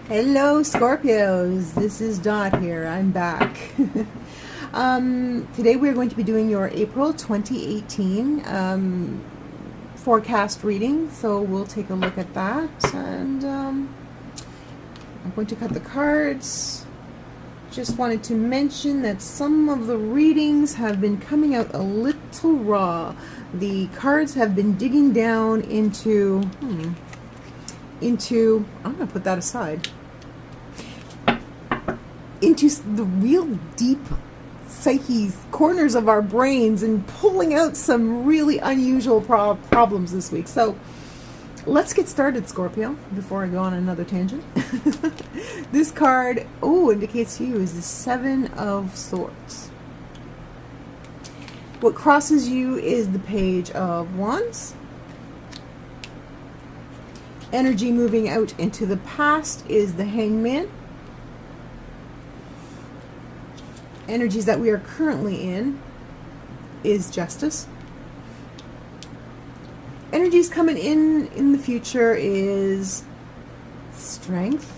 Hello Scorpios, this is Dot here, I'm back. Today we're going to be doing your April 2018 forecast reading, so we'll take a look at that, and I'm going to cut the cards. Just wanted to mention that some of the readings have been coming out a little raw. The cards have been digging down into I'm going to put that aside, into the real deep psyches, corners of our brains, and pulling out some really unusual problems this week. So let's get started, Scorpio, before I go on another tangent. This card, indicates to you is the Seven of Swords. What crosses you is the Page of Wands. Energy moving out into the past is the Hangman. Energies that we are currently in is Justice. Energies coming in the future is Strength.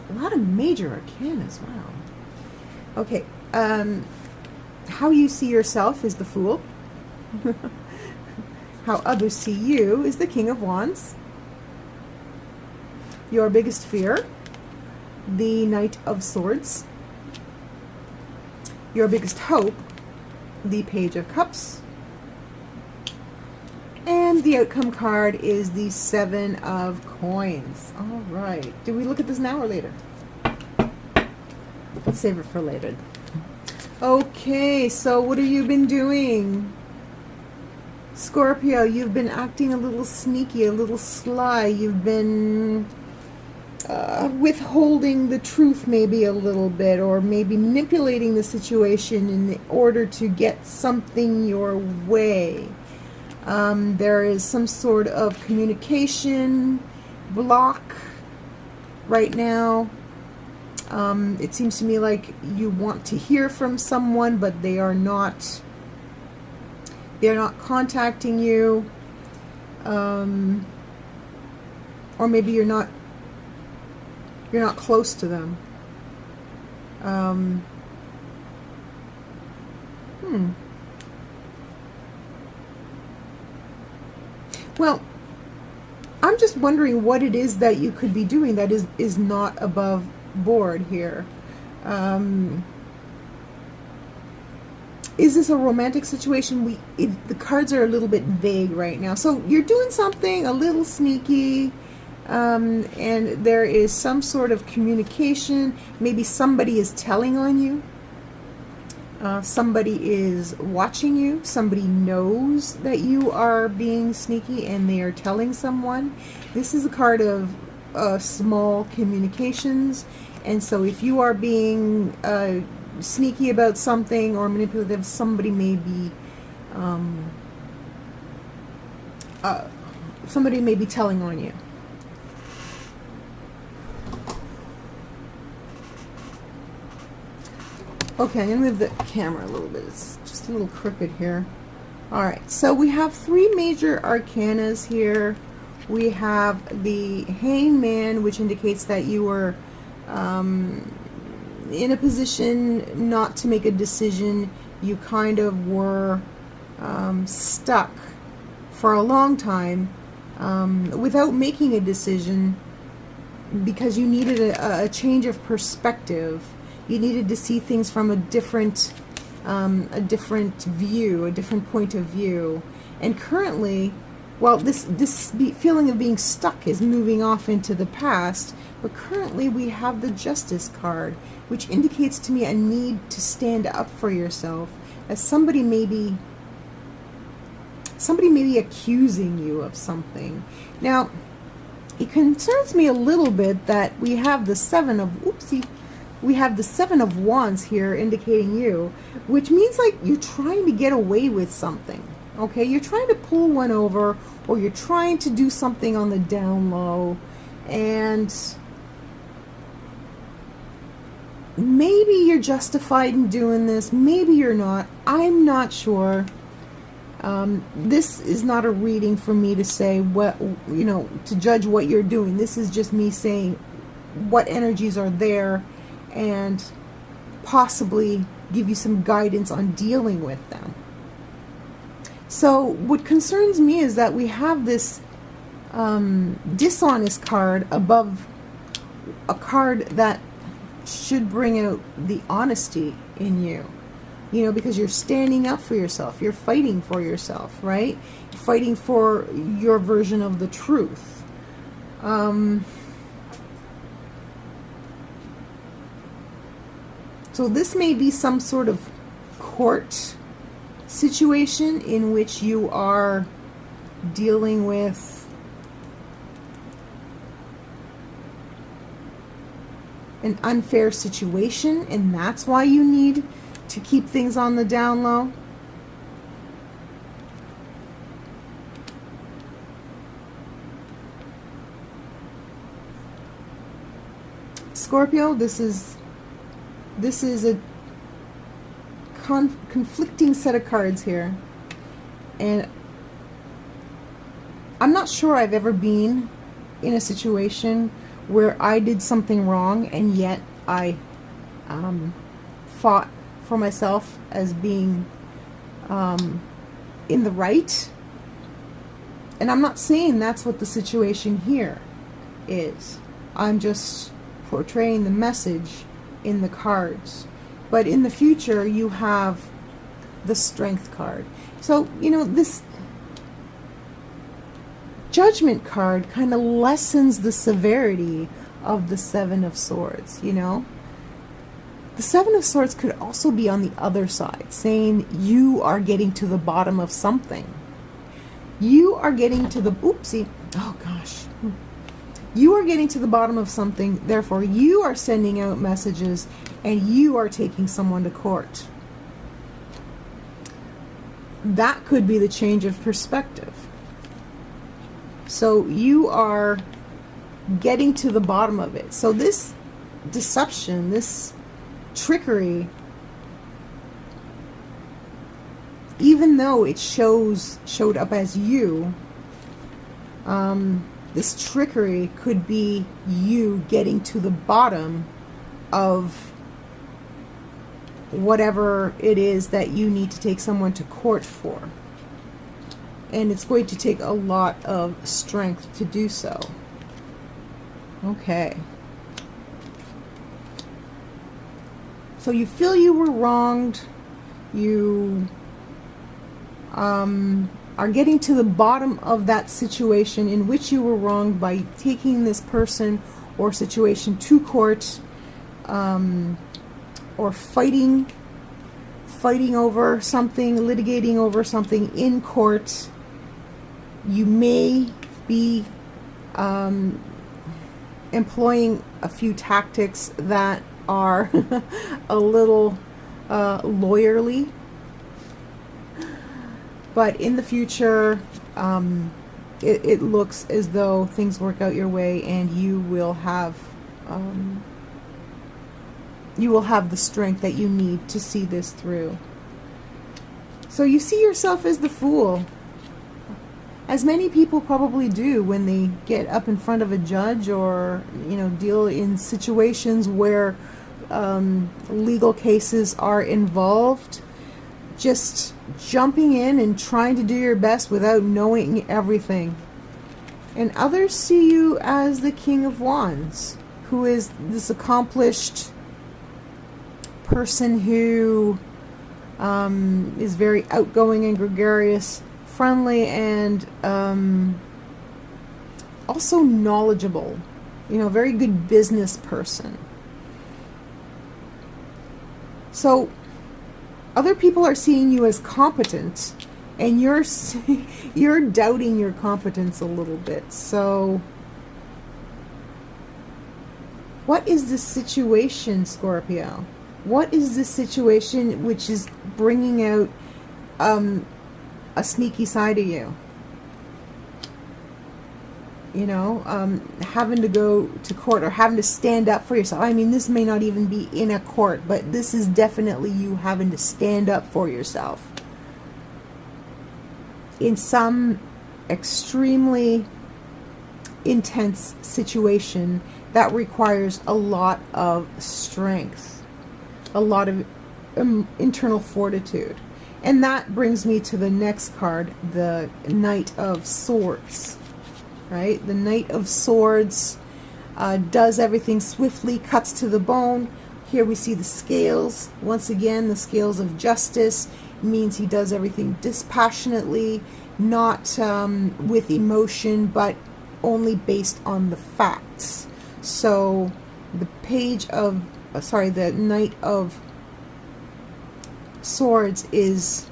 A lot of major arcana as well. Okay, how you see yourself is the Fool. How others see you is the King of Wands. Your biggest fear, the Knight of Swords. Your biggest hope, the Page of Cups. And the outcome card is the Seven of Coins. All right. Do we look at this now or later? Let's save it for later. Okay, so what have you been doing? Scorpio, you've been acting a little sneaky, a little sly. You've been withholding the truth maybe a little bit, or maybe manipulating the situation in order to get something your way. There is some sort of communication block right now. It seems to me like you want to hear from someone, but they are not contacting you, or maybe you're not close to them. Well, I'm just wondering what it is that you could be doing that is not above board here. Is this a romantic situation? The cards are a little bit vague right now. So you're doing something a little sneaky, and there is some sort of communication. Maybe somebody is telling on you. Somebody is watching you. Somebody knows that you are being sneaky and they are telling someone. This is a card of small communications. And so if you are being sneaky about something or manipulative, somebody may be telling on you. Okay, I'm going to move the camera a little bit. It's just a little crooked here. Alright, so we have three major arcanas here. We have the Hangman, which indicates that you were in a position not to make a decision. You kind of were stuck for a long time without making a decision because you needed a change of perspective. You needed to see things from a different view, a different point of view. And currently, well, this feeling of being stuck is moving off into the past, but currently we have the Justice card, which indicates to me a need to stand up for yourself, as somebody may be accusing you of something. Now, it concerns me a little bit that we have the Seven of Wands here indicating you, which means like you're trying to get away with something. Okay, you're trying to pull one over, or you're trying to do something on the down low, and maybe you're justified in doing this, maybe you're not. I'm not sure. This is not a reading for me to say what, to judge what you're doing. This is just me saying what energies are there and possibly give you some guidance on dealing with them. So what concerns me is that we have this dishonest card above a card that should bring out the honesty in you. Because you're standing up for yourself. You're fighting for yourself, right? Fighting for your version of the truth. So this may be some sort of court situation in which you are dealing with an unfair situation, and that's why you need to keep things on the down low. Scorpio, this is a conflicting set of cards here, and I'm not sure I've ever been in a situation where I did something wrong and yet I fought for myself as being in the right. And I'm not saying that's what the situation here is. I'm just portraying the message in the cards. But in the future, you have the Strength card. So, this Judgment card kind of lessens the severity of the Seven of Swords, The Seven of Swords could also be on the other side, saying you are getting to the bottom of something. You are getting to the, you are getting to the bottom of something, therefore you are sending out messages and you are taking someone to court. That could be the change of perspective. So you are getting to the bottom of it. So this deception, this trickery, even though it showed up as you, this trickery could be you getting to the bottom of whatever it is that you need to take someone to court for. And it's going to take a lot of strength to do so. Okay. So you feel you were wronged. You are getting to the bottom of that situation in which you were wronged by taking this person or situation to court, or fighting over something, litigating over something in court. You may be employing a few tactics that are a little lawyerly, but in the future it looks as though things work out your way and you will have the strength that you need to see this through. So you see yourself as the Fool, as many people probably do when they get up in front of a judge or deal in situations where legal cases are involved. Just jumping in and trying to do your best without knowing everything. And others see you as the King of Wands, who is this accomplished person who is very outgoing and gregarious, friendly, and also knowledgeable. Very good business person. So other people are seeing you as competent, and you're doubting your competence a little bit. So what is the situation, Scorpio? What is the situation which is bringing out a sneaky side of you? Having to go to court or having to stand up for yourself. I mean, this may not even be in a court, but this is definitely you having to stand up for yourself. in some extremely intense situation that requires a lot of strength, a lot of internal fortitude. And that brings me to the next card, the Knight of Swords, right? The Knight of Swords does everything swiftly, cuts to the bone. Here we see the scales. Once again, the scales of justice means he does everything dispassionately, not with emotion, but only based on the facts. So the the Knight of Swords is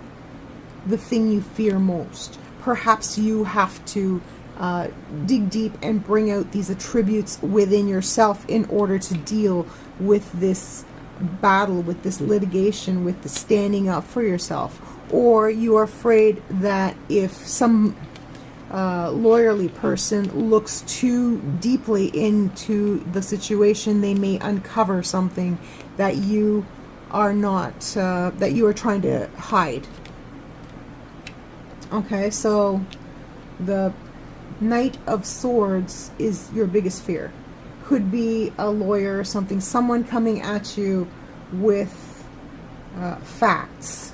the thing you fear most. Perhaps you have to dig deep and bring out these attributes within yourself in order to deal with this battle, with this litigation, with the standing up for yourself. Or you are afraid that if some lawyerly person looks too deeply into the situation, they may uncover something that you are not, that you are trying to hide. Okay, so the Knight of Swords is your biggest fear. Could be a lawyer or something, someone coming at you with facts.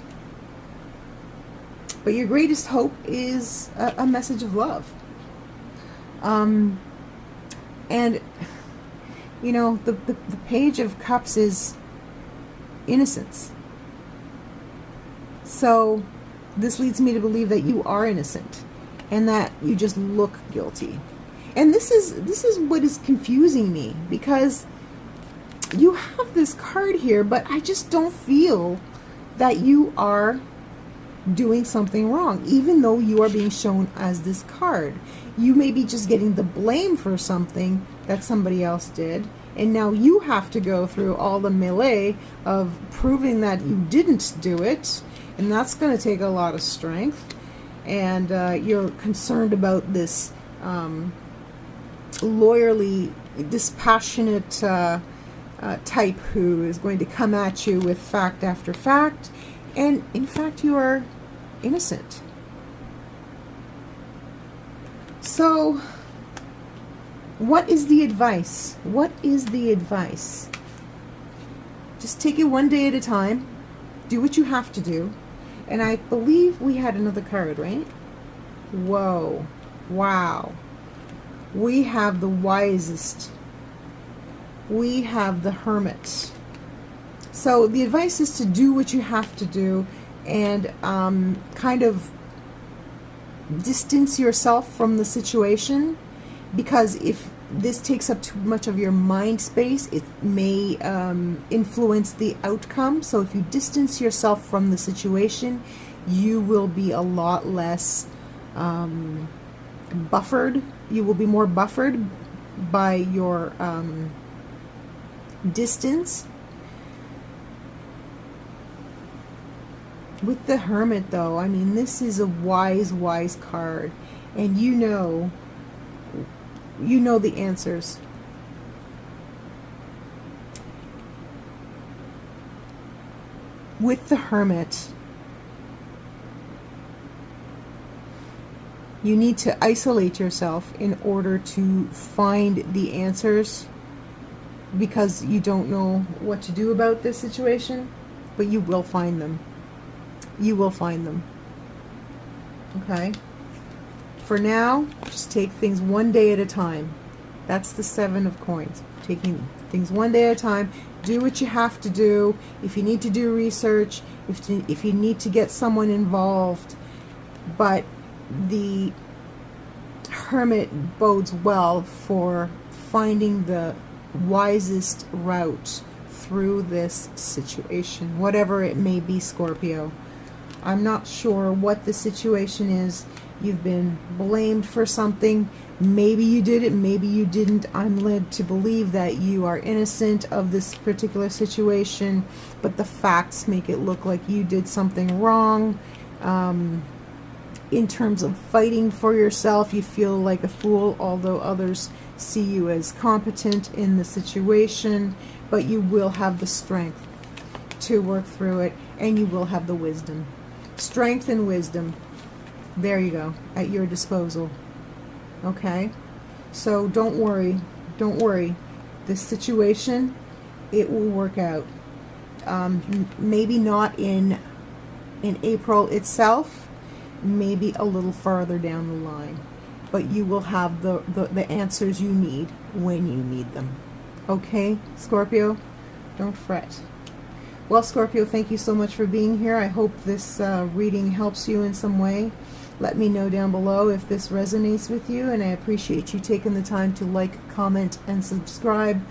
But your greatest hope is a message of love. And, you know, the Page of Cups is innocence. So this leads me to believe that you are innocent and that you just look guilty. And this is what is confusing me, because you have this card here, but I just don't feel that you are doing something wrong, even though you are being shown as this card. You may be just getting the blame for something that somebody else did, and now you have to go through all the melee of proving that you didn't do it, and that's going to take a lot of strength. And you're concerned about this lawyerly, dispassionate type who is going to come at you with fact after fact, and in fact you are innocent. So what is the advice? What is the advice? Just take it one day at a time. Do what you have to do. And I believe we had another card, right? Whoa. Wow. We have the Wisest. We have the Hermit. So the advice is to do what you have to do and kind of distance yourself from the situation, because if this takes up too much of your mind space, it may influence the outcome. So if you distance yourself from the situation, you will be a lot less buffered. You will be more buffered by your distance. With the Hermit, though, I mean, this is a wise card, and you know the answers. With the Hermit, you need to isolate yourself in order to find the answers, because you don't know what to do about this situation, but you will find them. You will find them. Okay? For now, just take things one day at a time. That's the Seven of Coins. Taking things one day at a time. Do what you have to do. If you need to do research, if you need to get someone involved. But the Hermit bodes well for finding the wisest route through this situation, whatever it may be, Scorpio. I'm not sure what the situation is. You've been blamed for something. Maybe you did it, maybe you didn't. I'm led to believe that you are innocent of this particular situation, but the facts make it look like you did something wrong. In terms of fighting for yourself, you feel like a fool, although others see you as competent in the situation, but you will have the strength to work through it, and you will have the wisdom. Strength and wisdom. There you go, at your disposal. Okay? So don't worry. Don't worry. This situation, it will work out. Maybe not in April itself, maybe a little farther down the line. But you will have the answers you need when you need them. Okay, Scorpio? Don't fret. Well, Scorpio, thank you so much for being here. I hope this reading helps you in some way. Let me know down below if this resonates with you, and I appreciate you taking the time to like, comment, and subscribe.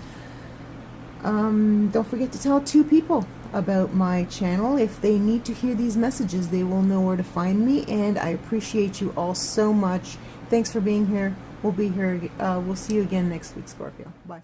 Don't forget to tell 2 people about my channel. If they need to hear these messages, they will know where to find me, and I appreciate you all so much. Thanks for being here. We'll be here. We'll see you again next week, Scorpio. Bye.